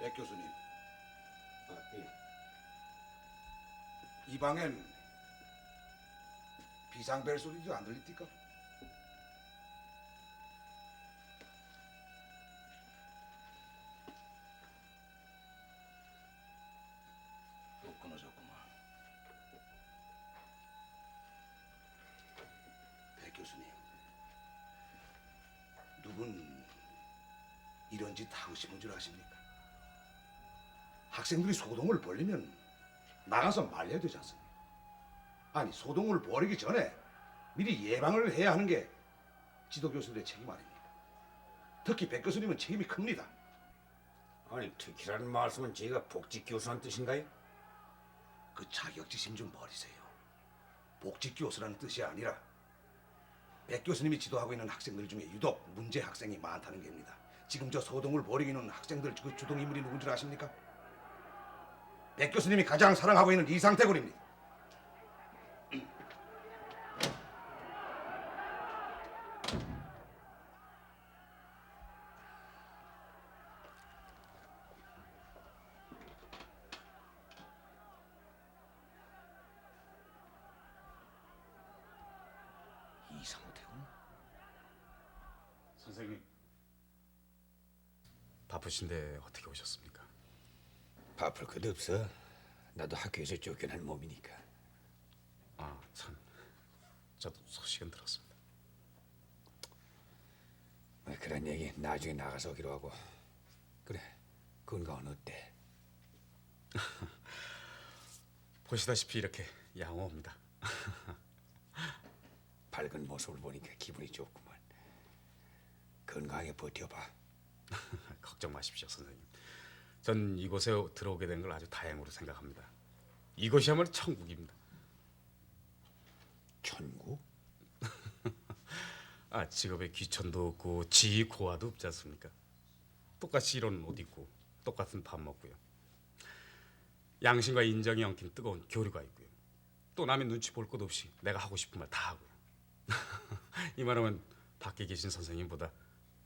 백 교수님. 예. 이 방엔 비상벨 소리도 안 들립니까? 또 끊어졌구만. 백 교수님. 누군 이런 짓 하고 싶은 줄 아십니까? 학생들이 소동을 벌리면 나가서 말려야 되지 않습니까? 아니, 소동을 벌이기 전에 미리 예방을 해야 하는 게 지도교수들의 책임 아닙니까? 특히 백 교수님은 책임이 큽니다. 아니, 특히라는 말씀은 제가 복직교수란 뜻인가요? 그 자격지심 좀 버리세요. 복직교수라는 뜻이 아니라 백 교수님이 지도하고 있는 학생들 중에 유독 문제 학생이 많다는 겁니다. 지금 저 소동을 벌이는 학생들 그 주동인물이 누군 줄 아십니까? 백 교수님이 가장 사랑하고 있는 이상태군입니다. 이상태군? 선생님, 바쁘신데 어떻게 오셨습니까? 바쁠 것도 없어. 나도 학교에서 쫓겨난 몸이니까. 아, 참, 저도 소식은 들었습니다. 그런 얘기 나중에 나가서 하기로 하고. 그래, 건강은 어때? 보시다시피 이렇게 양호합니다. 밝은 모습을 보니까 기분이 좋구만. 건강하게 버텨봐. 걱정 마십시오, 선생님. 전 이곳에 들어오게 된 걸 아주 다행으로 생각합니다. 이곳이야말로 천국입니다. 천국? 아, 직업에 귀천도 없고 지위 고하도 없지 않습니까? 똑같이 이런 옷 입고 똑같은 밥 먹고요. 양심과 인정이 엉킨 뜨거운 교류가 있고요. 또 남의 눈치 볼 것 없이 내가 하고 싶은 말 다 하고요. 이 말하면 밖에 계신 선생님보다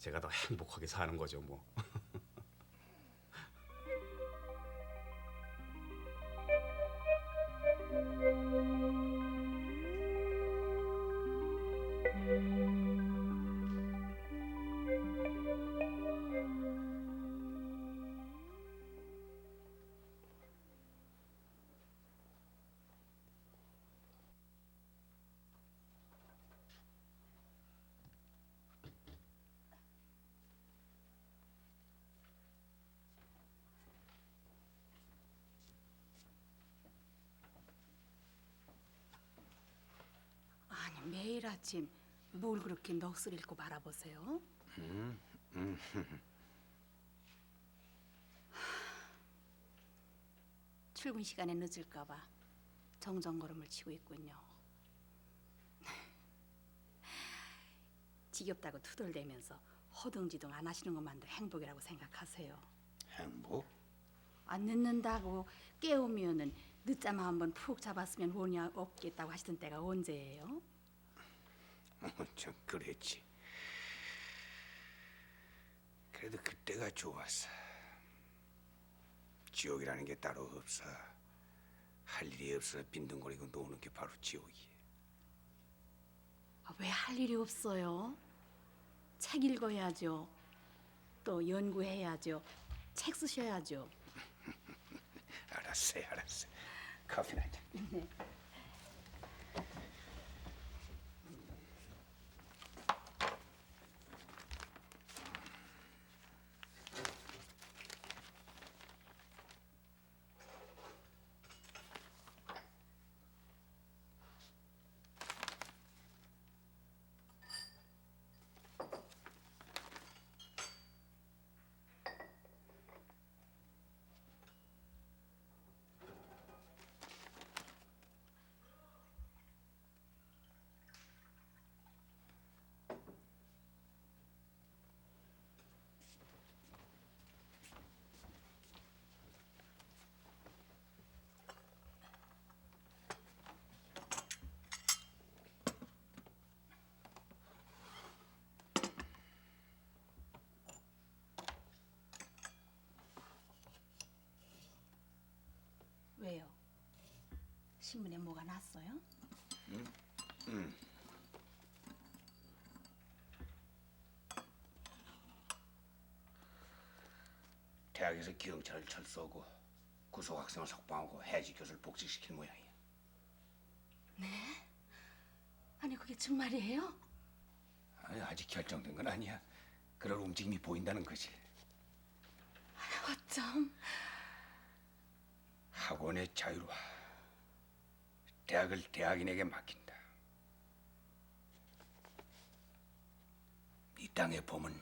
제가 더 행복하게 사는 거죠, 뭐. 아니 매일 아침 뭘 그렇게 넋을 잃고 바라보세요? 출근 시간에 늦을까봐 정정걸음을 치고 있군요. 지겹다고 투덜대면서 허둥지둥 안 하시는 것만도 행복이라고 생각하세요. 행복? 안 늦는다고 깨우면은 늦잠 한번 푹 잡았으면 원이 없겠다고 하시던 때가 언제예요? 좀 그랬지. 그래도 그때가 좋았어. 지옥이라는 게 따로 없어. 할 일이 없어 빈둥거리고 노는 게 바로 지옥이야. 왜 할 일이 없어요? 책 읽어야죠. 또 연구해야죠. 책 쓰셔야죠. 알았어요, 알았어. 커피나 한 잔. 왜요? 신문에 뭐가 났어요? 대학에서 기영철을 철수하고 구속 학생을 석방하고 해지 교수를 복직시킨 모양이야. 아니 그게 정말이에요? 아니, 아직 결정된 건 아니야. 그럴 움직임이 보인다는 거지. 어쩜 학원의 자유로 대학을 대학인에게 맡긴다. 이 땅의 봄은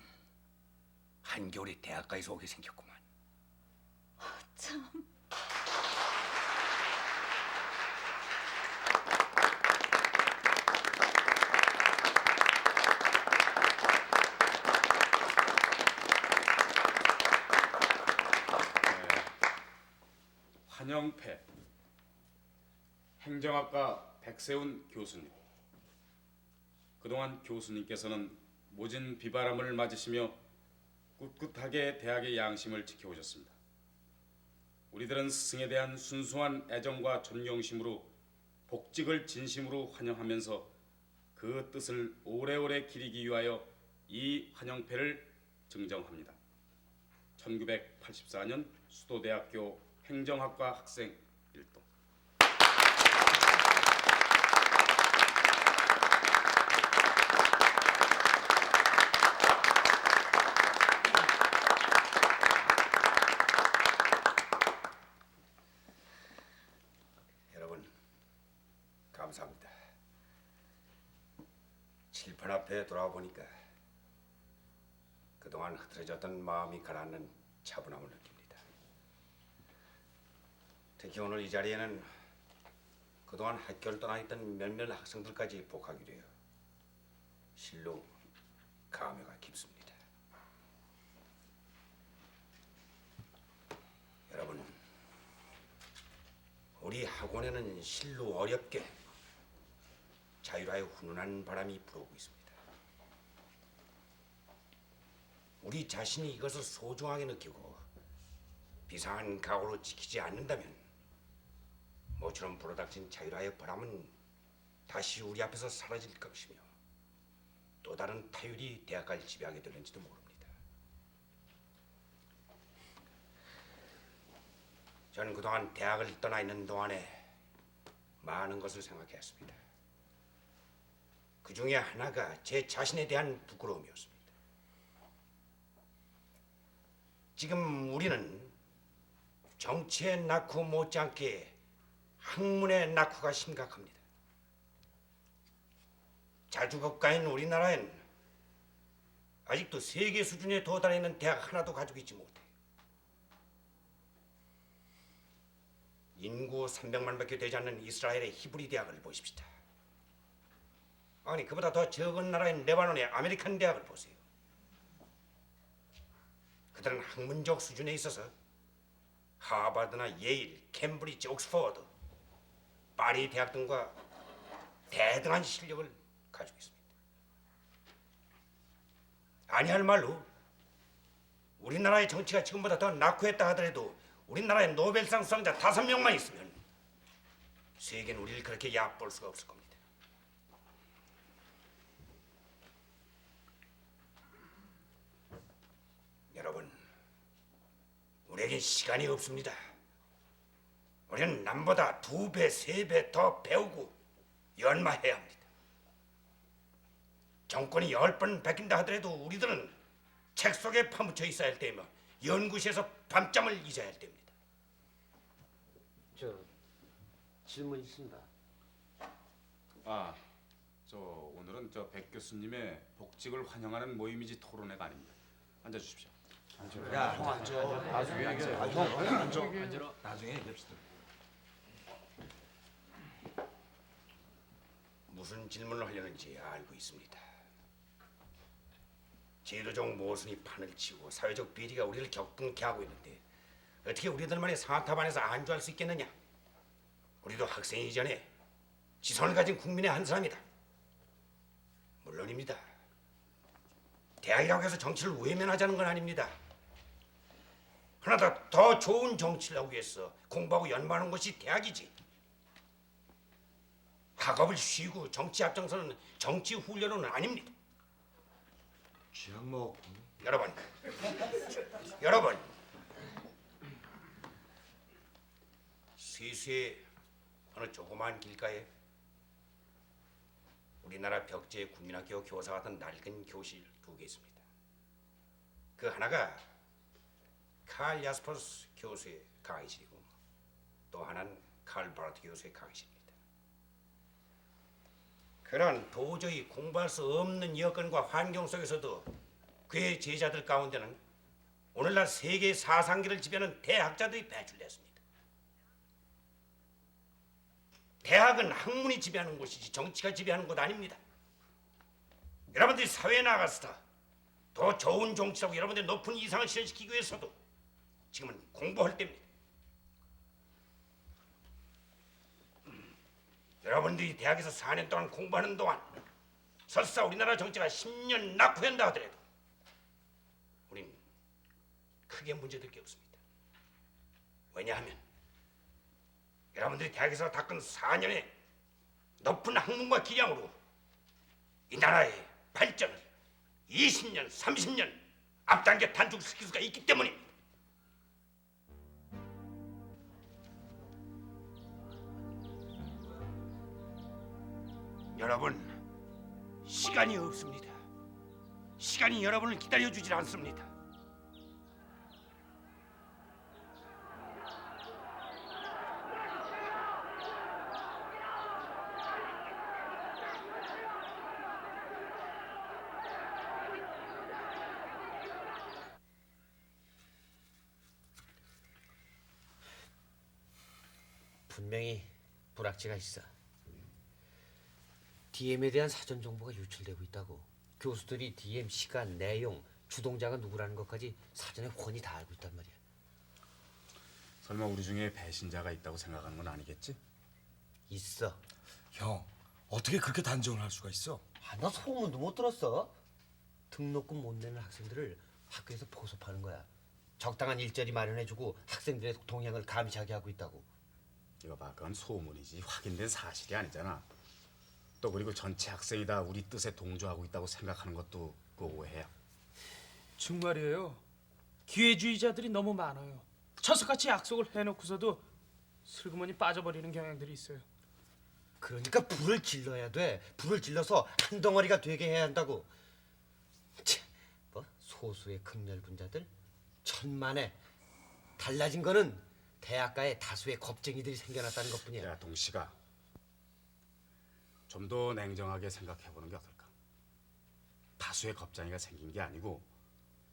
한겨울에 대학가에서 오게 생겼구만. 참 환영패 행정학과 백세훈 교수님. 그동안 교수님께서는 모진 비바람을 맞으시며 꿋꿋하게 대학의 양심을 지켜오셨습니다. 우리들은 스승에 대한 순수한 애정과 존경심으로 복직을 진심으로 환영하면서 그 뜻을 오래오래 기리기 위하여 이 환영패를 증정합니다. 1984년 수도대학교 행정학과 학생 1동. 여러분, 감사합니다. 칠판 앞에 돌아와 보니까 그동안 흐트러졌던 마음이 가라앉는 차분함을 느낍니다. 특히 오늘 이 자리에는 그동안 학교를 떠나 있던 몇몇 학생들까지 복하게 되어 실로 감회가 깊습니다. 여러분, 우리 학원에는 실로 어렵게 자유라의 훈훈한 바람이 불어오고 있습니다. 우리 자신이 이것을 소중하게 느끼고 비상한 각오로 지키지 않는다면 모처럼 불어닥친 자유라의 바람은 다시 우리 앞에서 사라질 것이며 또 다른 타율이 대학가를 지배하게 될는지도 모릅니다. 저는 그동안 대학을 떠나 있는 동안에 많은 것을 생각했습니다. 그 중에 하나가 제 자신에 대한 부끄러움이었습니다. 지금 우리는 정치의 낙후 못지않게 학문의 낙후가 심각합니다. 자주국가인 우리나라엔 아직도 세계 수준에 도달해 있는 대학 하나도 가지고 있지 못해요. 인구 300만밖에 되지 않는 이스라엘의 히브리 대학을 보십시다. 아니 그보다 더 적은 나라인 레바논의 아메리칸 대학을 보세요. 그들은 학문적 수준에 있어서 하버드나 예일, 캠브리지, 옥스퍼드, 파리 대학 등과 대등한 실력을 가지고 있습니다. 아니할 말로 우리나라의 정치가 지금보다 더 낙후했다 하더라도 우리나라의 노벨상 수상자 5명만 있으면 세계는 우리를 그렇게 얕볼 수가 없을 겁니다. 여러분, 우리에겐 시간이 없습니다. 우리는 남보다 2배, 3배 더 배우고 연마해야 합니다. 정권이 10번 바뀐다 하더라도 우리들은 책 속에 파묻혀 있어야 할 때이며 연구실에서 밤잠을 잊어야 할 때입니다. 저 질문 있습니다. 아, 저 오늘은 저 백 교수님의 복직을 환영하는 모임이지 토론회가 아닙니다. 앉아 주십시오. 나중에 얘기합시다. 무슨 질문을 하려는지 알고 있습니다. 제도적 모순이 판을 치고 사회적 비리가 우리를 격분케 하고 있는데 어떻게 우리들만의 상탑안에서 안주할 수 있겠느냐? 우리도 학생이기 전에 지성을 가진 국민의 한 사람이다. 물론입니다. 대학이라고 해서 정치를 외면하자는 건 아닙니다. 그러나 더 좋은 정치를 하기 위해서 공부하고 연구하는 것이 대학이지. 학업을 쉬고 정치 앞장서는 정치 훈련은 아닙니다. 지학목 여러분, 스위스의 어느 조그마한 길가에 우리나라 벽제 국민학교 교사 같은 낡은 교실 2개 있습니다. 그 하나가 칼 야스퍼스 교수의 강의실이고 또 하나는 칼 바르트 교수의 강의실입니다. 그런 도저히 공부할 수 없는 여건과 환경 속에서도 그의 제자들 가운데는 오늘날 세계 사상기를 지배하는 대학자들이 배출됐습니다. 대학은 학문이 지배하는 곳이지 정치가 지배하는 곳 아닙니다. 여러분들이 사회에 나가서 더 좋은 정치라고 여러분들의 높은 이상을 실현시키기 위해서도 지금은 공부할 때입니다. 여러분들이 대학에서 4년 동안 공부하는 동안 설사 우리나라 정치가 10년 낙후한다 하더라도 우린 크게 문제될 게 없습니다. 왜냐하면 여러분들이 대학에서 닦은 4년의 높은 학문과 기량으로 이 나라의 발전을 20년, 30년 앞당겨 단축시킬 수가 있기 때문입니다. 여러분, 시간이 없습니다. 시간이 여러분을 기다려주질 않습니다. 분명히 불확지가 있어. DM에 대한 사전 정보가 유출되고 있다고. 교수들이 DM 시간, 내용, 주동자가 누구라는 것까지 사전에 훤히 다 알고 있단 말이야. 설마 우리 중에 배신자가 있다고 생각하는 건 아니겠지? 있어. 형, 어떻게 그렇게 단정을 할 수가 있어? 아, 너 소문도 못 들었어? 등록금 못 내는 학생들을 학교에서 보섭하는 거야. 적당한 일자리 마련해주고 학생들의 동향을 감시하게 하고 있다고. 이거 봐, 그건 소문이지 확인된 사실이 아니잖아. 또 그리고 전체 학생이 다 우리 뜻에 동조하고 있다고 생각하는 것도 그 오해야. 정말이에요. 기회주의자들이 너무 많아요. 철석같이 약속을 해놓고서도 슬그머니 빠져버리는 경향들이 있어요. 그러니까 불을 질러야 돼. 불을 질러서 한 덩어리가 되게 해야 한다고. 참, 뭐 소수의 극렬분자들 천만에 달라진 거는 대학가에 다수의 겁쟁이들이 생겨났다는 것뿐이야. 야, 동식아, 좀 더 냉정하게 생각해보는 게 어떨까? 다수의 겁쟁이가 생긴 게 아니고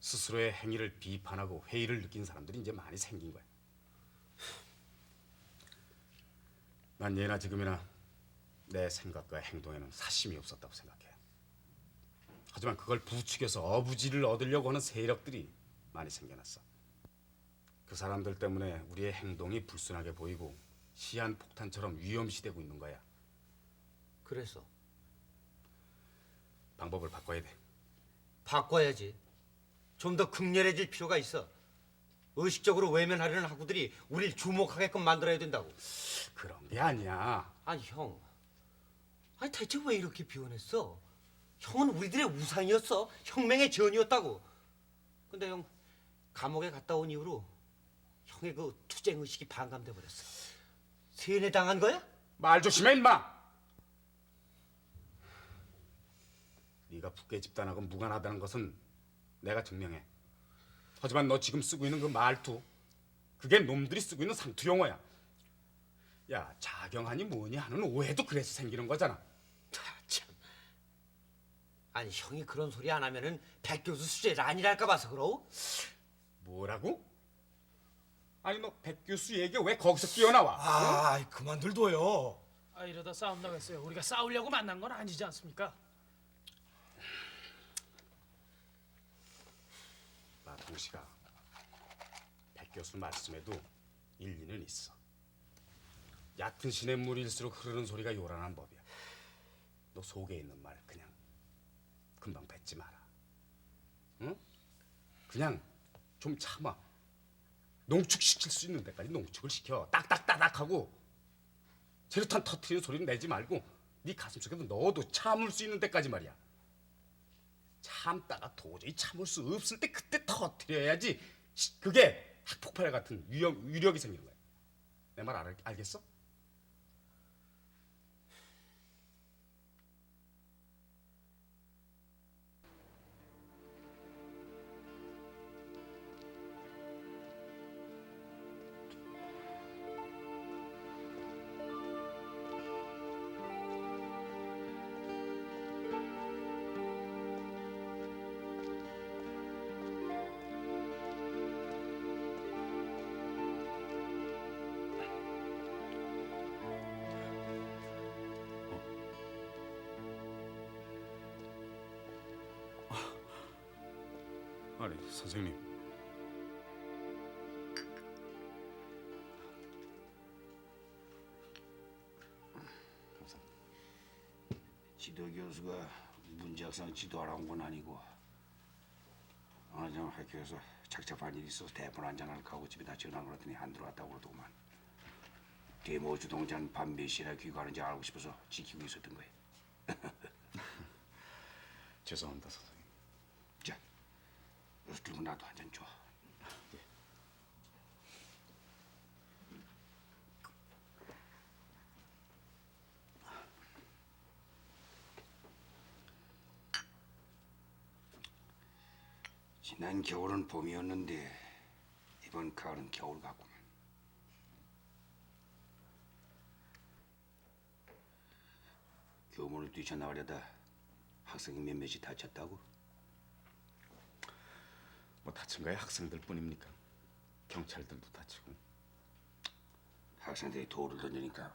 스스로의 행위를 비판하고 회의를 느낀 사람들이 이제 많이 생긴 거야. 난 예나 지금이나 내 생각과 행동에는 사심이 없었다고 생각해. 하지만 그걸 부추겨서 어부지를 얻으려고 하는 세력들이 많이 생겨났어. 그 사람들 때문에 우리의 행동이 불순하게 보이고 시한폭탄처럼 위험시되고 있는 거야. 그래서 방법을 바꿔야 돼. 바꿔야지. 좀 더 극렬해질 필요가 있어. 의식적으로 외면하려는 학우들이 우리를 주목하게끔 만들어야 된다고. 그런 게 아니야. 아니 형, 아니 대체 왜 이렇게 비워냈어? 형은 우리들의 우상이었어. 혁명의 전이었다고. 근데 형 감옥에 갔다 온 이후로 형의 그 투쟁 의식이 반감돼 버렸어. 세뇌 당한 거야? 말 조심해 임마. 네가 북괴 집단하고 무관하다는 것은 내가 증명해. 하지만 너 지금 쓰고 있는 그 말투, 그게 놈들이 쓰고 있는 상투 용어야. 야, 자경하니 뭐니 하는 오해도 그래서 생기는 거잖아. 참. 아니 형이 그런 소리 안 하면은 백 교수 수재를 아니랄까 봐서 그러고? 뭐라고? 아니 너 백 교수 얘기 왜 거기서 끼어나와? 아, 그만들둬요. 아, 이러다 싸움 나겠어요. 우리가 싸우려고 만난 건 아니지 않습니까? 동식아, 백 교수 말씀에도 일리는 있어. 얕은 시냇물일수록 흐르는 소리가 요란한 법이야. 너 속에 있는 말 그냥 금방 뱉지 마라. 응? 그냥 좀 참아. 농축시킬 수 있는 데까지 농축을 시켜. 딱딱따닥하고 제로탄 터트리는 소리는 내지 말고 네 가슴속에도 넣어도 참을 수 있는 데까지 말이야. 참다가 도저히 참을 수 없을 때 그때 터트려야지. 그게 핵폭발 같은 위력이 생기는 거야. 내 말 알겠어? 아니 선생님, 지도 교수가 문제 학생 지도하러 온 건 아니고 어느 정 학교에서 착잡한 일이 있어서 대본 한잔 할까 하고 집에다 전화 걸었더니 안 들어왔다고 그러더구만. 데모 주동자는 밤 몇 시나 귀가하는지 알고 싶어서 지키고 있었던 거야. 죄송합니다 선생님. 자, 여기서 들고 나도 한 잔 줘. 지난 겨울은 봄이었는데 이번 가을은 겨울 같구만. 교문을 뛰쳐나가려다 학생이 몇몇이 다쳤다고? 뭐 다친 거야 학생들 뿐입니까? 경찰들도 다치고. 학생들이 돌을 던지니까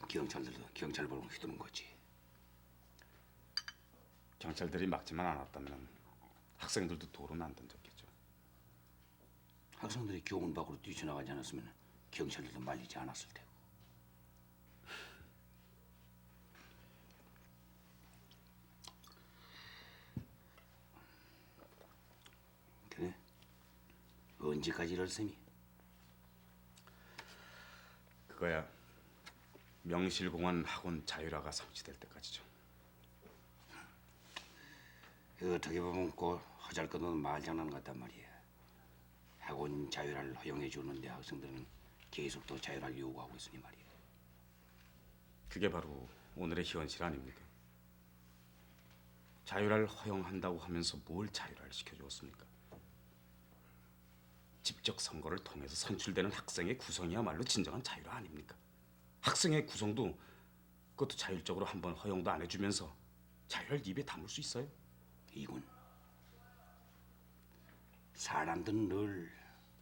경찰들도 경찰벌을 휘두른 거지. 경찰들이 막지만 않았다면 학생들도 돌은 안 던졌겠죠. 학생들이 교문 밖으로 뛰쳐나가지 않았으면 경찰들도 말리지 않았을 테고. 언제까지 이럴 셈이? 그거야 명실공한 학원 자율화가 성취될 때까지죠. 어떻게 보면 꼭 허잘것없는 말장난 같단 말이야. 학원 자율화를 허용해 주는데 학생들은 계속 또 자율화를 요구하고 있으니 말이야. 그게 바로 오늘의 현실 아닙니까? 자율화를 허용한다고 하면서 뭘 자율화를 시켜주었습니까? 직접 선거를 통해서 선출되는 학생의 구성이야말로 진정한 자율화 아닙니까? 학생의 구성도 그것도 자율적으로 한번 허용도 안 해주면서 자율화를 입에 담을 수 있어요? 이군, 사람들은 늘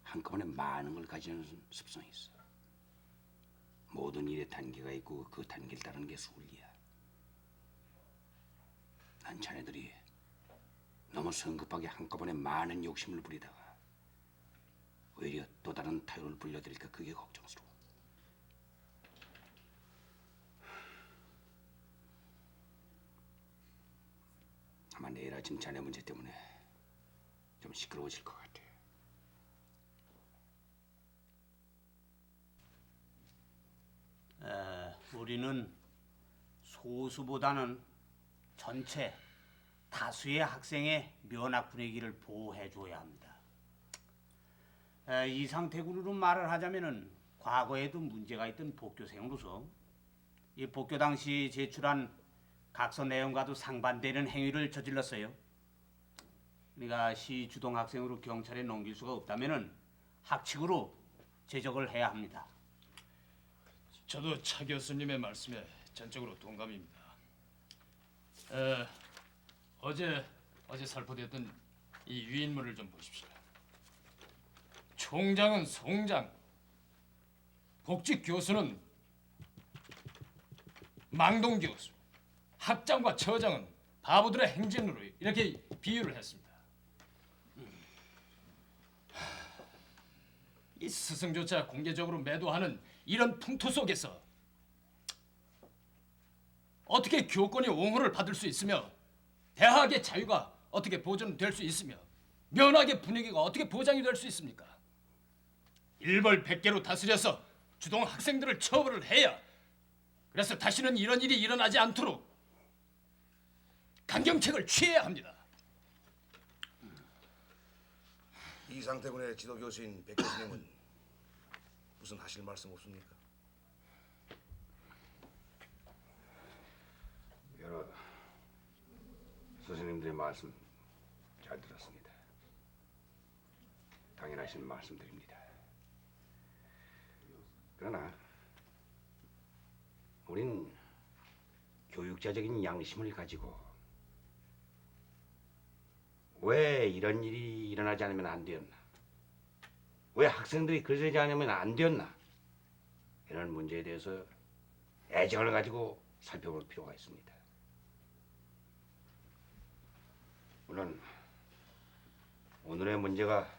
한꺼번에 많은 걸 가지는 습성이 있어. 모든 일에 단계가 있고 그 단계를 따르는 게 순리야. 난 자네들이 너무 성급하게 한꺼번에 많은 욕심을 부리다가 오히려 또 다른 타율을 불려들일까 그게 걱정스러워. 아마 내일 아침 자네 문제 때문에 좀 시끄러워질 것 같아. 우리는 소수보다는 전체 다수의 학생의 면학 분위기를 보호해 줘야 합니다. 이 상태로 말을 하자면은 과거에도 문제가 있던 복교생으로서 이 복교 당시 제출한 각서 내용과도 상반되는 행위를 저질렀어요. 우리가 시 주동 학생으로 경찰에 넘길 수가 없다면은 학칙으로 제적을 해야 합니다. 저도 차 교수님의 말씀에 전적으로 동감입니다. 어제 살포됐던 이 유인물을 좀 보십시오. 총장은 송장, 복직 교수는 망동 교수, 학장과 처장은 바보들의 행진으로 이렇게 비유를 했습니다. 이 스승조차 공개적으로 매도하는 이런 풍토 속에서 어떻게 교권이 옹호를 받을 수 있으며 대학의 자유가 어떻게 보존될 수 있으며 면학의 분위기가 어떻게 보장이 될 수 있습니까? 일벌백계로 다스려서 주동 학생들을 처벌을 해야 그래서 다시는 이런 일이 일어나지 않도록 강경책을 취해야 합니다. 이상태군의 지도 교수인 백 교수님은 무슨 하실 말씀 없습니까? 여러 선생님들의 말씀 잘 들었습니다. 당연하신 말씀드립니다. 그러나 우린 교육자적인 양심을 가지고 왜 이런 일이 일어나지 않으면 안 되었나? 왜 학생들이 그러지 않으면 안 되었나? 이런 문제에 대해서 애정을 가지고 살펴볼 필요가 있습니다. 물론 오늘의 문제가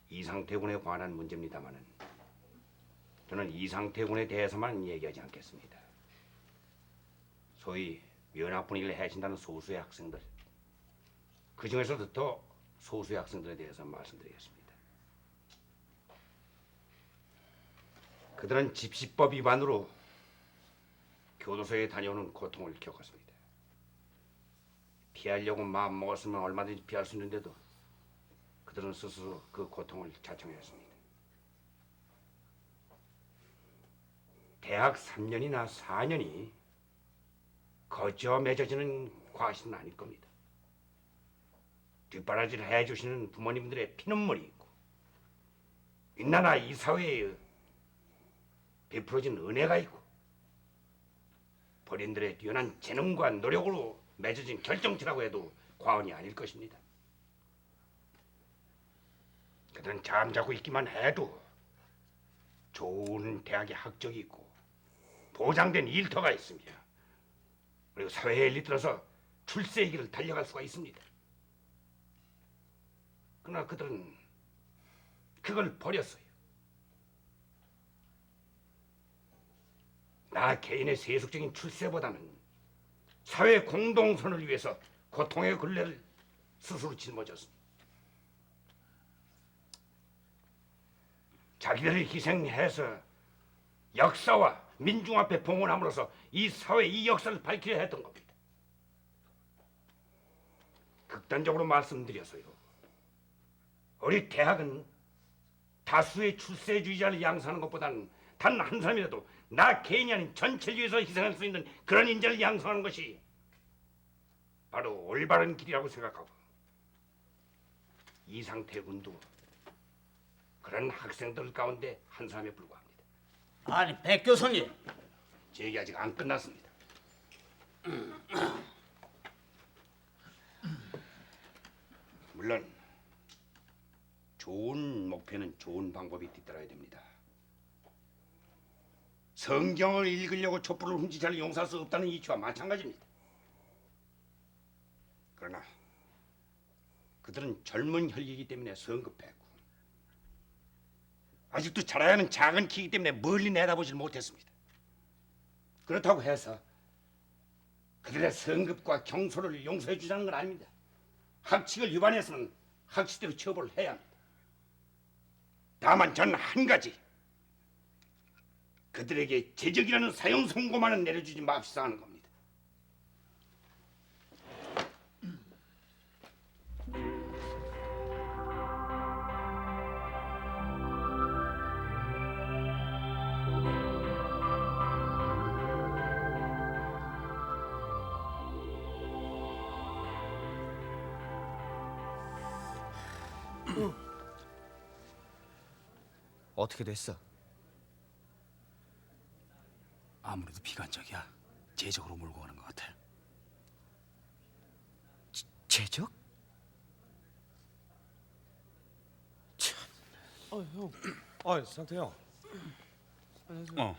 이상태군에 관한 문제입니다만은 저는 이상태군에 대해서만 얘기하지 않겠습니다. 소위 면학 분위기를 해친다는 소수의 학생들, 그 중에서도 더 소수의 학생들에 대해서 말씀드리겠습니다. 그들은 집시법 위반으로 교도소에 다녀오는 고통을 겪었습니다. 피하려고 마음 먹었으면 얼마든지 피할 수 있는데도 그들은 스스로 그 고통을 자청했습니다. 대학 3년이나 4년이 거저 맺어지는 과실은 아닐 겁니다. 뒷바라지를 해주시는 부모님들의 피눈물이 있고 이 나라 이 사회에 베풀어진 은혜가 있고 본인들의 뛰어난 재능과 노력으로 맺어진 결정체라고 해도 과언이 아닐 것입니다. 그들은 잠자고 있기만 해도 좋은 대학의 학적이 있고 보장된 일터가 있으며 그리고 사회에 일들어서 출세의 길을 달려갈 수가 있습니다. 그러나 그들은 그걸 버렸어요. 나 개인의 세속적인 출세보다는 사회 공동선을 위해서 고통의 굴레를 스스로 짊어졌습니다. 자기들을 희생해서 역사와 민중 앞에 봉헌함으로써 이 사회 이 역사를 밝히려 했던 겁니다. 극단적으로 말씀드려서요. 우리 대학은 다수의 출세주의자를 양성하는 것보다는 단 한 사람이라도 나 개인이 아닌 전체를 위해서 희생할 수 있는 그런 인재를 양성하는 것이 바로 올바른 길이라고 생각하고 이상태 군도 그런 학생들 가운데 한 사람에 불과합니다. 아니 백 교수님, 제 얘기 아직 안 끝났습니다. 물론 좋은 목표는 좋은 방법이 뒤따라야 됩니다. 성경을 읽으려고 촛불을 훔친 자를 용서할 수 없다는 이치와 마찬가지입니다. 그러나 그들은 젊은 혈기이기 때문에 성급했고 아직도 자라야 하는 작은 키이기 때문에 멀리 내다보질 못했습니다. 그렇다고 해서 그들의 성급과 경솔을 용서해 주자는 건 아닙니다. 학칙을 위반해서는 학칙대로 처벌을 해야 합니다. 다만 저는 한 가지, 그들에게 제적이라는 사형 선고만은 내려주지 맙시다 하는 겁니다. 어떻게 됐어? 아무래도 비관적이야. 제적으로 몰고 가는 것 같아. 제적? 형. 아, 상태 형. 어.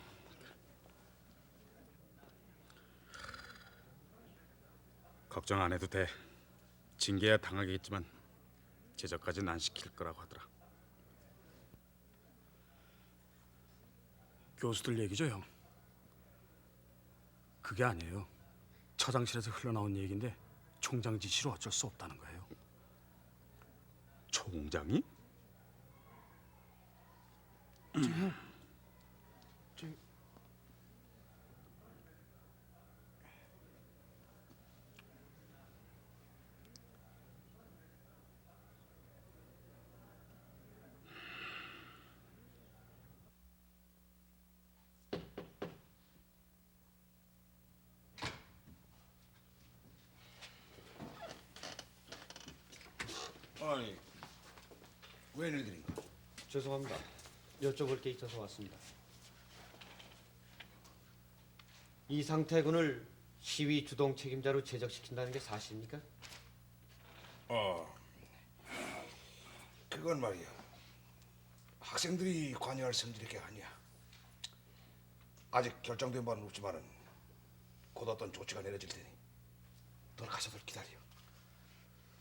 걱정 안 해도 돼. 징계야 당하겠지만 제적까지는 안 시킬 거라고 하더라. 교수들 얘기죠, 형. 그게 아니에요. 처장실에서 흘러나온 얘기인데 총장 지시로 어쩔 수 없다는 거예요. 총장이? 아니, 웬일들인가? 죄송합니다. 여쭤볼 게 있어서 왔습니다. 이상태 군을 시위 주동 책임자로 제적시킨다는 게 사실입니까? 그건 말이야. 학생들이 관여할 성질의 게 아니야. 아직 결정된 바는 없지만은 곧 어떤 조치가 내려질 테니 널 가서들 기다려.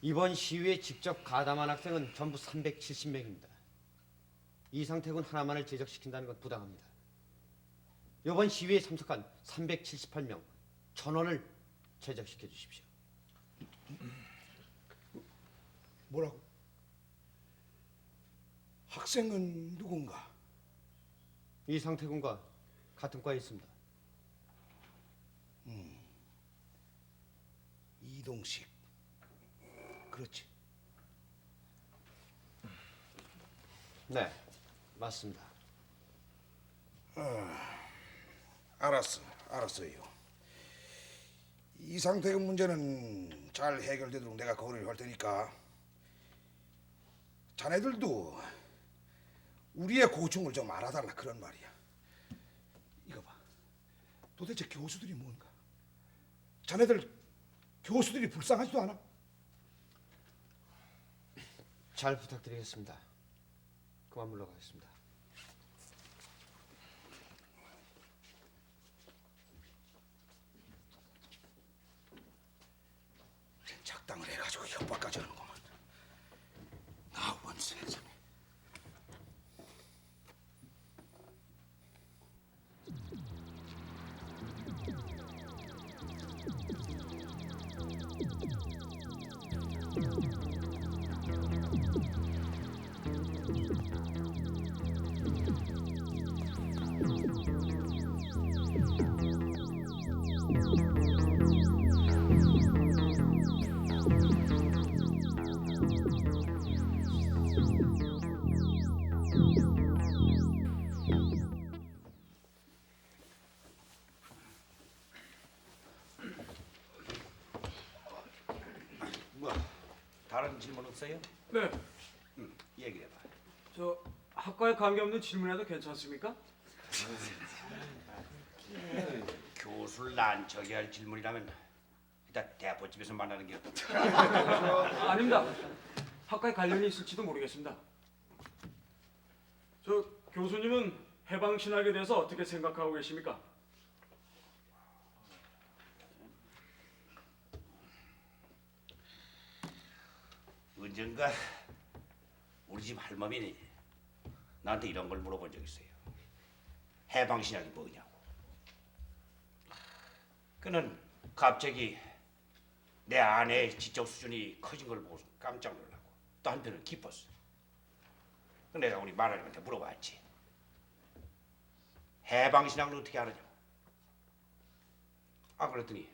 이번 시위에 직접 가담한 학생은 전부 370명입니다. 이상태 군 하나만을 제적시킨다는 건 부당합니다. 이번 시위에 참석한 378명 전원을 제적시켜 주십시오. 뭐라고? 학생은 누군가? 이상태 군과 같은 과에 있습니다. 이동식. 그렇지. 네, 맞습니다. 알았어요. 이 상태의 문제는 잘 해결되도록 내가 거론을 할 테니까 자네들도 우리의 고충을 좀 알아달라 그런 말이야. 이거 봐. 도대체 교수들이 뭔가? 자네들 교수들이 불쌍하지도 않아? 잘 부탁드리겠습니다. 그만 물러가겠습니다. 작당을 해가지고 협박까지 하는구만. 나 원세상. 있어요? 네, 얘기해봐. 저 학과에 관계없는 질문해도 괜찮습니까? 교수를 난처하게 할 질문이라면 일단 대포집에서 만나는 게 어떨까? 아닙니다. 학과에 관련이 있을지도 모르겠습니다. 저 교수님은 해방신학에 대해서 어떻게 생각하고 계십니까? 언젠가 우리 집 할머니 나한테 이런 걸 물어본 적 있어요. 해방신학이 뭐냐고. 그는 갑자기 내 아내의 지적 수준이 커진 걸 보고 깜짝 놀라고 또 한편은 기뻤어. 내가 우리 마누라한테 물어봤지. 해방신학을 어떻게 알았냐고. 그랬더니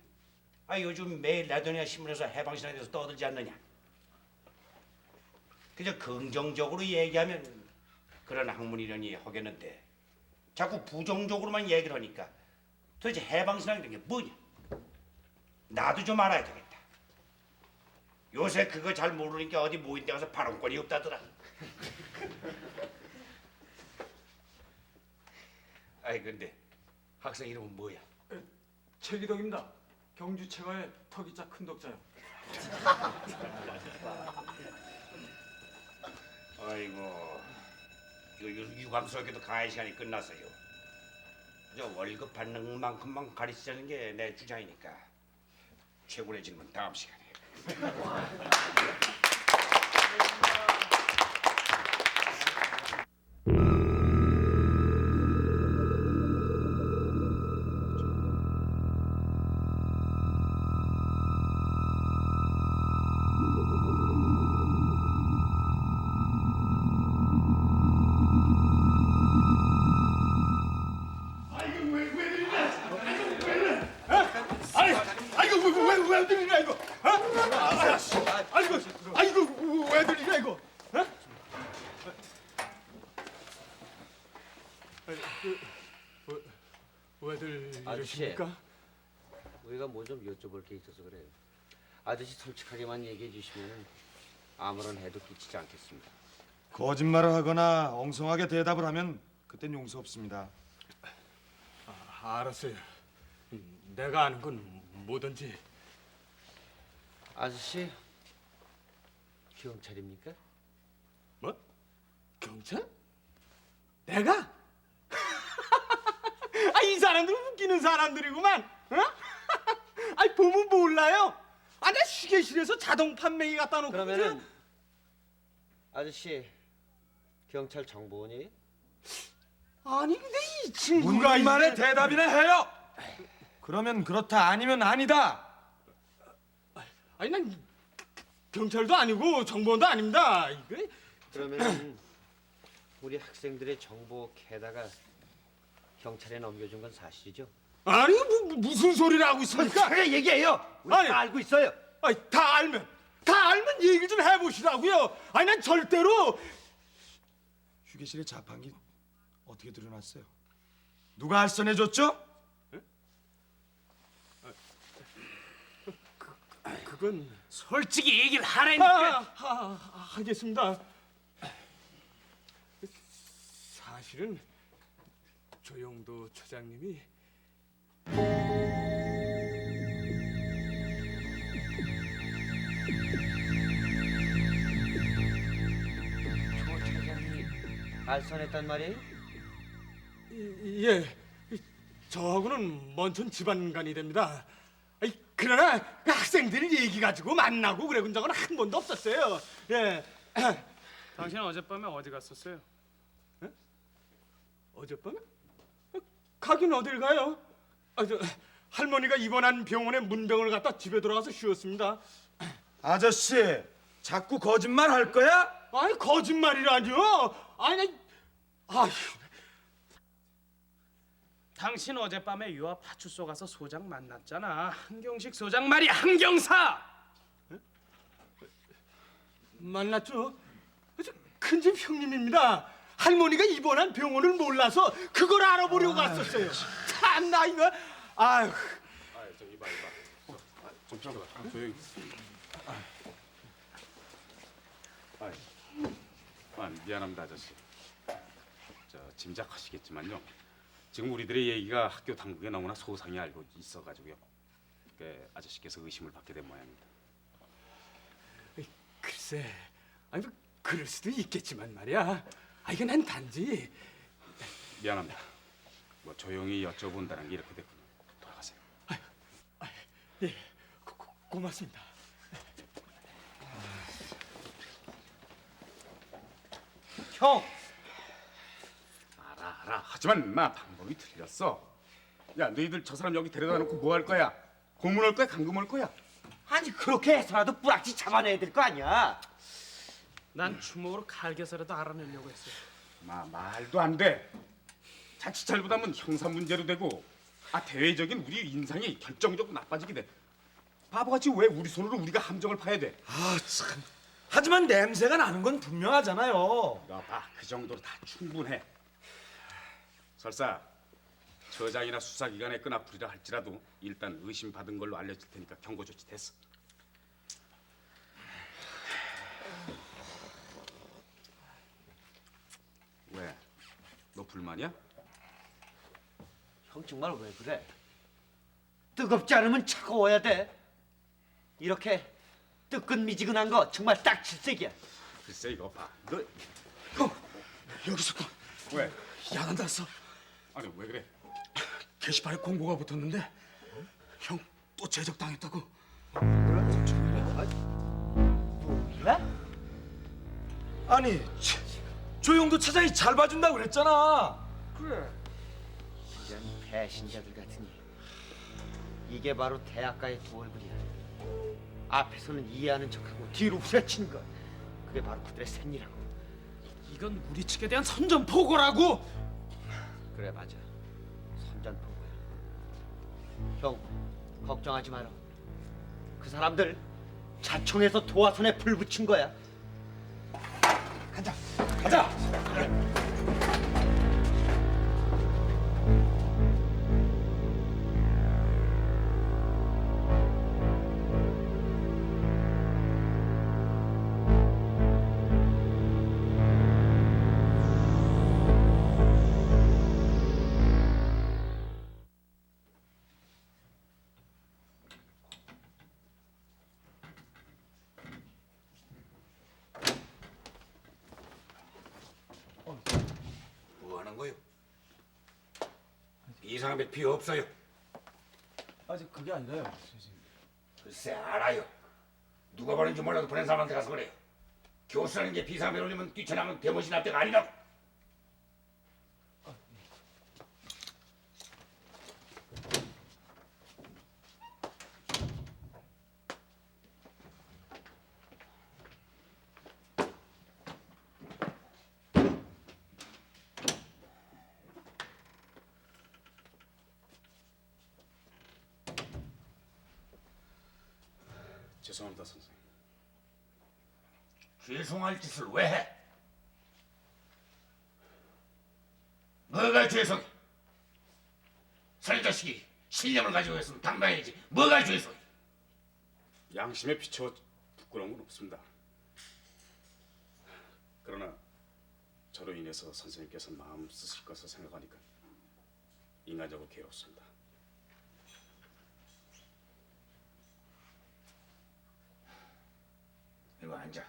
요즘 매일 라디오나 신문에서 해방신학에 대해서 떠들지 않느냐. 그저 긍정적으로 얘기하면 그런 학문이려니 하겠는데 자꾸 부정적으로만 얘기를 하니까 도대체 해방신학이라는 게 뭐냐? 나도 좀 알아야 되겠다. 요새 그거 잘 모르니까 어디 모인 데 가서 발언권이 없다더라. 근데 학생 이름은 뭐야? 최기덕입니다. 경주 최가의 턱이자 큰 덕자요. 아이고, 이거 유감스럽게도 강의 시간이 끝났어요. 저 월급 받는 만큼만 가르치자는 게 내 주장이니까 최고의 질문 다음 시간에. 왜 들리냐 이거? 아이고 왜 들리냐 이거? 왜들 아저씨. 이러십니까? 우리가 뭐 좀 여쭤볼 게 있어서 그래요. 아저씨 솔직하게만 얘기해 주시면 아무런 해도 끼치지 않겠습니다. 거짓말을 하거나 엉성하게 대답을 하면 그땐 용서 없습니다. 알았어요. 내가 아는 건 뭐든지. 아저씨 경찰입니까? 뭐? 경찰? 내가? 이 사람들 웃기는 사람들이구만. 어? 보면 몰라요. 내 휴게실에서 자동 판매기 갖다 놓고. 그러면은 아저씨 경찰 정보원이에요? 아니 근데 이 친구가 묻는 말에 이제- 대답이나 해요. 그러면 그렇다 아니면 아니다. 난 경찰도 아니고 정보원도 아닙니다. 이거 그러면은 우리 학생들의 정보 캐다가 경찰에 넘겨준 건 사실이죠? 아니 무슨 소리를 하고 있습니까? 그래 얘기해요. 우리 아니. 다 알고 있어요. 다 알면 얘기 좀 해보시라고요. 난 절대로. 휴게실에 자판기 어떻게 들여놨어요? 누가 알선해줬죠? 그건 솔직히 얘기를 하라니까. 하겠습니다. 사실은 조영도 처장님이 조 차장이 알선했단 말이에요? 예, 저하고는 먼 집안간이 됩니다. 그러나 그 학생들 얘기 가지고 만나고 그래 본 적은 한 번도 없었어요. 예. 당신 어젯밤에 어디 갔었어요? 어젯밤에? 가긴 어딜 가요? 할머니가 입원한 병원에 문병을 갖다 집에 돌아가서 쉬었습니다. 아저씨 자꾸 거짓말 할 거야? 거짓말이라뇨? 당신 어젯밤에 유아 파출소 가서 소장 만났잖아. 한경식 소장 말이야. 한경사. 만났죠? 큰 집 형님입니다. 할머니가 입원한 병원을 몰라서 그걸 알아보려고 갔었어요. 참나 이거. 아유. 좀 비켜봐. 조용히. 미안합니다, 아저씨. 짐작하시겠지만요. 지금 우리들의 얘기가 학교 당국에 너무나 소상히 알고 있어가지고요. 아저씨께서 의심을 받게 된 모양입니다. 글쎄, 아니 뭐 그럴 수도 있겠지만 말이야. 이건 난 단지 미안합니다. 조용히 여쭤본다는 게 이렇게 됐군요. 돌아가세요. 예, 고맙습니다. 형, 알아. 하지만 방법이 틀렸어. 야, 너희들 저 사람 여기 데려다 놓고 뭐 할 거야? 고문할 거야? 감금할 거야? 아니 그렇게 해서라도 뿌락지 잡아내야 될 거 아니야. 난 주먹으로 칼겨서라도 알아내려고 했어요. 말도 안 돼. 자칫 잘못하면 형사 문제로 되고 대외적인 우리 인상이 결정적으로 나빠지게 돼. 바보같이 왜 우리 손으로 우리가 함정을 파야 돼? 아 참. 하지만 냄새가 나는 건 분명하잖아요. 그 정도로 다 충분해. 설사 처장이나 수사기관에 끈앞풀이라 할지라도 일단 의심받은 걸로 알려질 테니까 경고 조치 됐어. 왜? 너 불만이야? 형 정말 왜 그래? 뜨겁지 않으면 차가워야 돼. 이렇게 뜨끈미지근한 거 정말 딱 질색이야. 글쎄 이거 봐. 너 여기서 왜? 야단 났어. 아니 왜 그래? 게시판에 공고가 붙었는데 형 또 제적당했다고. 그래? 아니 조용도 차장이 잘 봐준다고 그랬잖아. 이런 배신자들 같으니 이게 바로 대학가의 두 얼굴이야. 앞에서는 이해하는 척하고 뒤로 후려치는 것. 그게 바로 그들의 생리라고. 이건 우리 측에 대한 선전포고라고. 그래 맞아. 선전포고야. 형 걱정하지 마라. 그 사람들 자총에서 도화선에 불 붙인 거야. 가자. 뭐 하는 거요? 비상배 필요 없어요. 아직 그게 아니라요. 글쎄 알아요. 누가 보는지 몰라도 보낸 사람한테 가서 그래요. 교수라는 게 비상배 올리면 뛰쳐나면 대못이 날 때가 아니라고. 죄송합니다 선생님. 죄송할 짓을 왜 해? 뭐가 죄송해? 살자식이 신념을 가지고 있으면 당당해야지. 뭐가 죄송해? 양심에 비춰 부끄러운 건 없습니다. 그러나 저로 인해서 선생님께서 마음 쓰실 것을 생각하니까 인간적으로 괴롭습니다. 이거 앉아.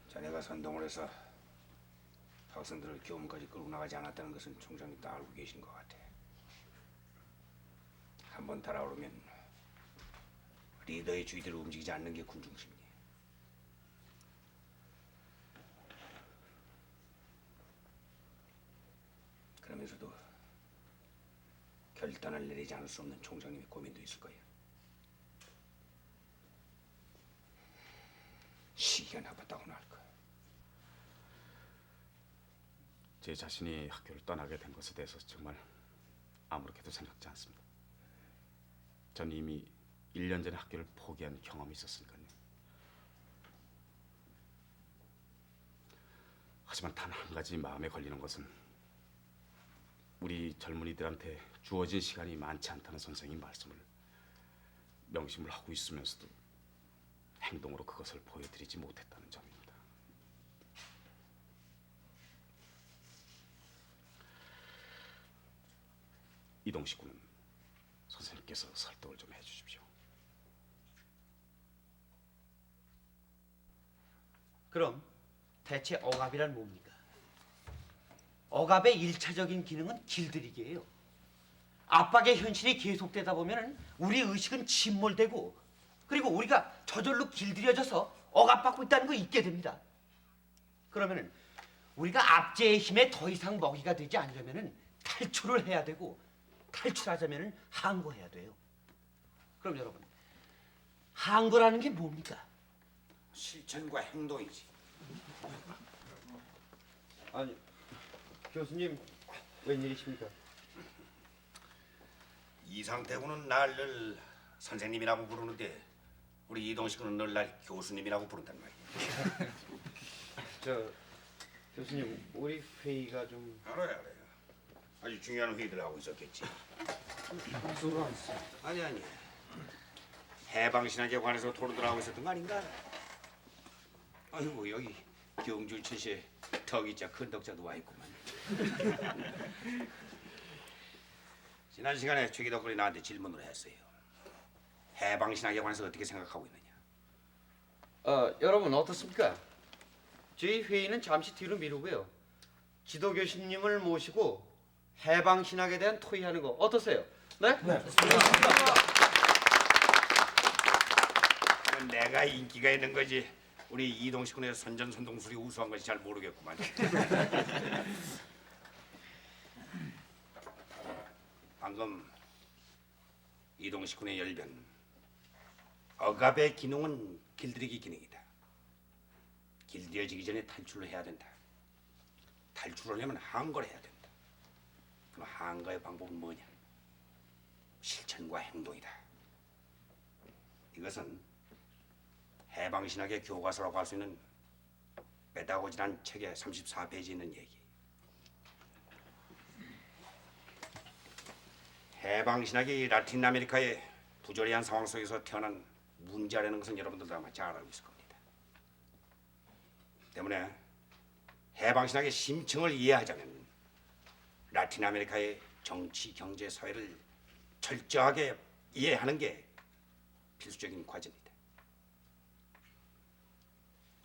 자네가 선동을 해서 학생들을 교문까지 끌고 나가지 않았다는 것은 총장님 다 알고 계신 것 같아. 한번 달아오르면 리더의 주의대로 움직이지 않는 게 군중심이야. 그러면서도 결단을 내리지 않을 수 없는 총장님의 고민도 있을 거야. 시기가 나빴다고는 할 거야. 제 자신이 학교를 떠나게 된 것에 대해서 정말 아무렇게도 생각지 않습니다. 전 이미 1년 전에 학교를 포기한 경험이 있었으니까요. 하지만 단 한 가지 마음에 걸리는 것은 우리 젊은이들한테 주어진 시간이 많지 않다는 선생님 말씀을 명심을 하고 있으면서도 행동으로 그것을 보여드리지 못했다는 점입니다. 이동식 군은 선생님께서 설득을 좀 해주십시오. 그럼 대체 억압이란 뭡니까? 억압의 일차적인 기능은 길들이기예요. 압박의 현실이 계속되다 보면 우리 의식은 침몰되고 그리고 우리가 저절로 길들여져서 억압받고 있다는 거 잊게 됩니다. 그러면은 우리가 압제의 힘에 더 이상 먹이가 되지 않으려면은 탈출을 해야 되고 탈출하자면은 항거해야 돼요. 그럼 여러분, 항거라는 게 뭡니까? 실천과 행동이지. 아니, 교수님 웬일이십니까? 이상태구는 날 늘 선생님이라고 부르는데 우리 이동식은 늘 날 교수님이라고 부른단 말이야. 저 교수님, 우리 회의가 좀 알아요. 아주 중요한 회의를 하고 있었겠지. 아니. 해방신학에 관해서 토론을 하고 있었던 거 아닌가? 아이고 여기 경주 최시의 덕이자 큰 덕자도 와 있구만. 지난 시간에 최기덕군이 나한테 질문을 했어요. 해방신학에 관해서 어떻게 생각하고 있느냐? 여러분 어떻습니까? 저희 회의는 잠시 뒤로 미루고요. 지도 교수님을 모시고 해방 신학에 대한 토의하는 거 어떠세요? 네? 내가 인기가 있는 거지. 우리 이동식 군의 선전선동술이 우수한 것이 잘 모르겠구만. 방금 이동식 군의 열변. 억압의 기능은 길들이기 기능이다. 길들여지기 전에 탈출을 해야 된다. 탈출을 하려면 항거를 해야 된다. 그럼 항거의 방법은 뭐냐? 실천과 행동이다. 이것은 해방신학의 교과서라고 할 수 있는 메다고지란 책의 34페이지에 있는 얘기. 해방신학이 라틴 아메리카의 부조리한 상황 속에서 태어난 문제라는 것은 여러분들도 아마 잘 알고 있을 겁니다. 때문에 해방신학의 심층을 이해하자면 라틴 아메리카의 정치, 경제, 사회를 철저하게 이해하는 게 필수적인 과제입니다.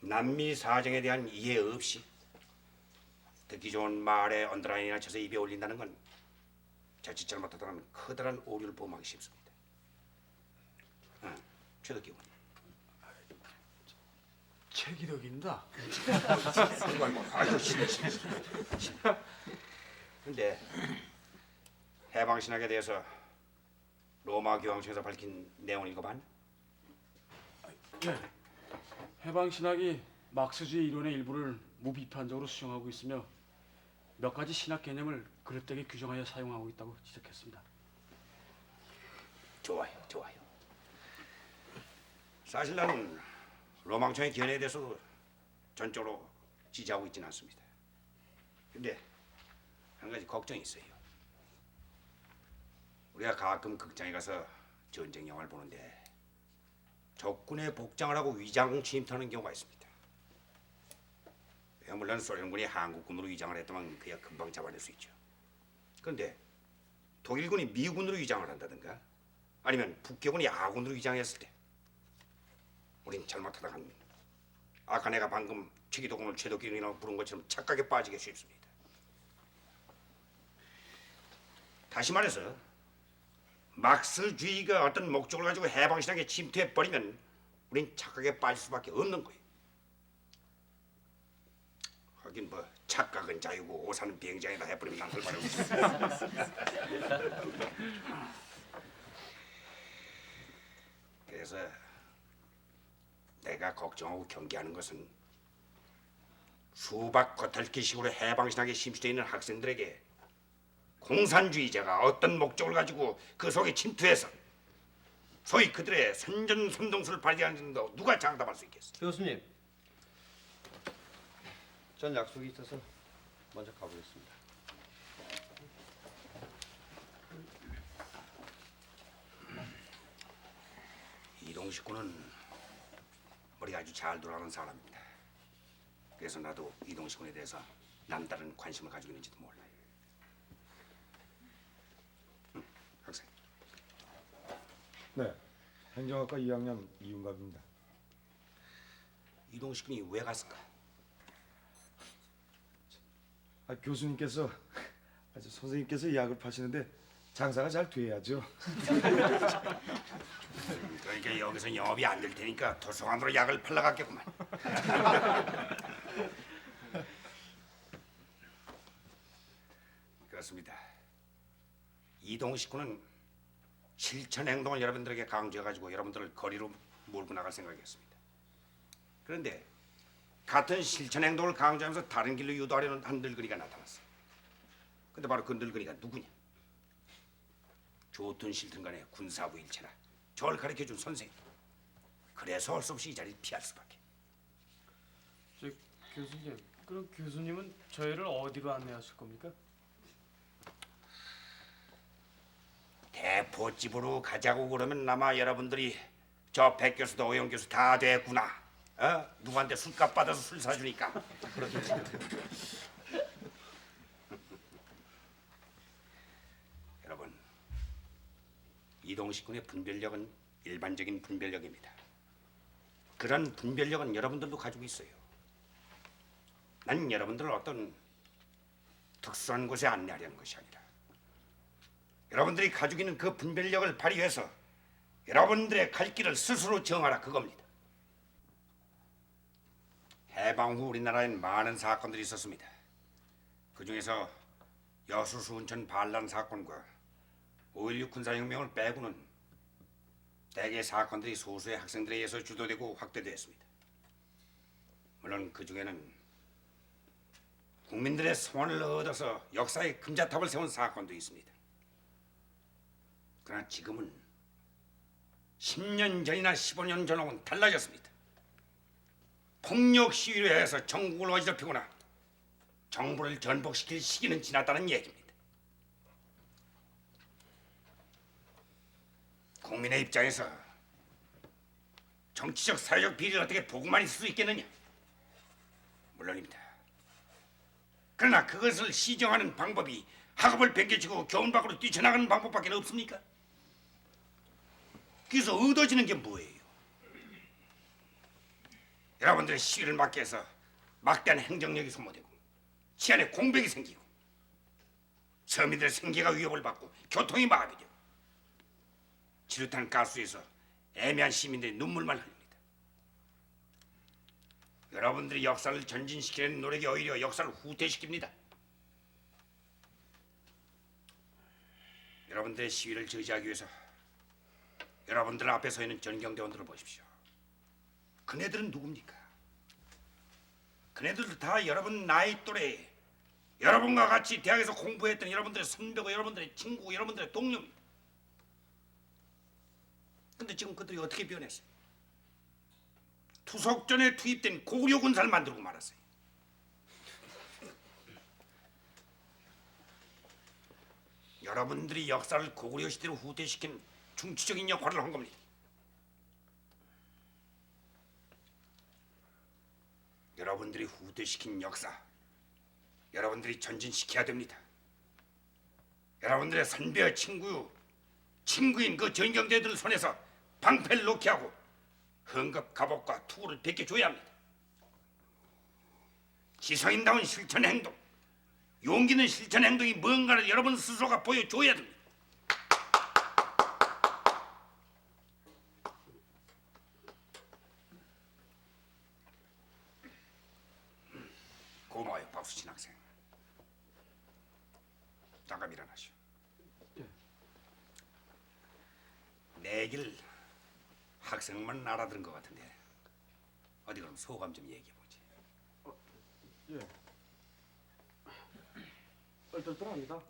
남미 사정에 대한 이해 없이 듣기 좋은 말에 언더라인이나 쳐서 입에 올린다는 건 자칫 잘못하다가는 커다란 오류를 범하기 쉽습니다. 최덕기 군. 최기덕입니다. 아이고 근데 해방신학에 대해서 로마 교황청에서 밝힌 내용을 읽어봤나? 예. 해방신학이 막스주의 이론의 일부를 무비판적으로 수정하고 있으며 몇 가지 신학 개념을 그릇되게 규정하여 사용하고 있다고 지적했습니다. 좋아요. 사실 나는 로망청의 견해에 대해서도 전적으로 지지하고 있지는 않습니다. 근데 한 가지 걱정이 있어요. 우리가 가끔 극장에 가서 전쟁 영화를 보는데 적군의 복장을 하고 위장 침입하는 경우가 있습니다. 물론 소련군이 한국군으로 위장을 했다면 그야 금방 잡아낼 수 있죠. 그런데 독일군이 미군으로 위장을 한다든가 아니면 북괴군이 아군으로 위장했을 때 우린 잘못하다간 아까 내가 방금 최기덕군을 최덕기군이라고 부른 것처럼 착각에 빠지기 쉽습니다. 다시 말해서 막스주의가 어떤 목적을 가지고 해방신학에 침투해버리면 우린 착각에 빠질 수밖에 없는 거예요. 하긴 뭐 착각은 자유고 오사는 비행장이다 해버리면 난 그걸 말하고 있어. 그래서 내가 걱정하고 경계하는 것은 수박 겉핥기식으로 해방신학에 심취되어 있는 학생들에게 공산주의자가 어떤 목적을 가지고 그 속에 침투해서 소위 그들의 선전선동술을 발휘하는 데 누가 장담할 수 있겠어? 교수님, 전 약속이 있어서 먼저 가보겠습니다. 이동식 군은 머리가 아주 잘 돌아가는 사람입니다. 그래서 나도 이동식 군에 대해서 남다른 관심을 가지고 있는지도 몰라요. 학생. 네, 행정학과 2학년 이윤갑입니다. 이동식 군이 왜 갔을까? 교수님께서 선생님께서 약을 파시는데 장사가 잘 돼야죠. 그러니까 여기서 영업이 안 될 테니까 도서관으로 약을 팔러 갔겠구만. 그렇습니다. 이동식 군은 실천 행동을 여러분들에게 강조해가지고 여러분들을 거리로 몰고 나갈 생각이었습니다. 그런데 같은 실천 행동을 강조하면서 다른 길로 유도하려는 한 늙은이가 나타났어요. 근데 바로 그 늙은이가 누구냐? 좋든 싫든 간에 군사부 일체라 저를 가르쳐준 선생님. 그래서 할 수 없이 이 자리를 피할 수밖에. 저 교수님, 그럼 교수님은 저희를 어디로 안내하실 겁니까? 대포집으로 가자고 그러면 아마 여러분들이 저 백 교수도 오영 교수 다 됐구나. 누구한테 술값 받아서 술 사주니까. 그렇겠지. 여러분, 이동식 군의 분별력은 일반적인 분별력입니다. 그런 분별력은 여러분들도 가지고 있어요. 난 여러분들을 어떤 특수한 곳에 안내하려는 것이 아니라 여러분들이 가지고 있는 그 분별력을 발휘해서 여러분들의 갈 길을 스스로 정하라, 그겁니다. 해방 후 우리나라엔 많은 사건들이 있었습니다. 그 중에서 여수수 운천 반란 사건과 5.16 군사혁명을 빼고는 대개 사건들이 소수의 학생들에 의해서 주도되고 확대되었습니다. 물론 그 중에는 국민들의 소원을 얻어서 역사의 금자탑을 세운 사건도 있습니다. 그러나 지금은 10년 전이나 15년 전하고는 달라졌습니다. 폭력 시위를 해서 전국을 어지럽히거나 정부를 전복시킬 시기는 지났다는 얘기입니다. 국민의 입장에서 정치적 사회적 비리를 어떻게 보고만 있을 수 있겠느냐? 물론입니다. 그러나 그것을 시정하는 방법이 학업을 베껴치고 교문 밖으로 뛰쳐나가는 방법밖에 없습니까? 그래서 얻어지는 게 뭐예요? 여러분들의 시위를 막기 위해서 막대한 행정력이 소모되고 치안에 공백이 생기고 서민들의 생계가 위협을 받고 교통이 마비되고 지루탄 가스에서 애매한 시민들의 눈물만 흘립니다. 여러분들이 역사를 전진시키는 노력이 오히려 역사를 후퇴시킵니다. 여러분들의 시위를 저지하기 위해서 여러분들 앞에 서 있는 전경대원들을 보십시오. 그네들은 누굽니까? 그네들도 다 여러분 나이 또래, 여러분과 같이 대학에서 공부했던 여러분들의 선배고 여러분들의 친구고 여러분들의 동료입니다. 근데 지금 그들이 어떻게 변했어요? 투석전에 투입된 고구려 군사를 만들고 말았어요. 여러분들이 역사를 고구려 시대로 후퇴시킨 중추적인 역할을 한 겁니다. 여러분들이 후퇴시킨 역사, 여러분들이 전진시켜야 됩니다. 여러분들의 선배와 친구인 그 전경대들 손에서 방패를 놓게 하고 헌급 갑옷과 투구를 베껴줘야 합니다. 지성인다운 실천 행동, 용기 있는 실천 행동이 뭔가를 여러분 스스로가 보여줘야 됩니다. 고마워요, 박수진 학생. 잠깐 일어나시오. 내 얘기를 학생만 알아들은 것 같은데 어디 그럼 소감 좀 얘기해보지. 예. 얼떨떨합니다.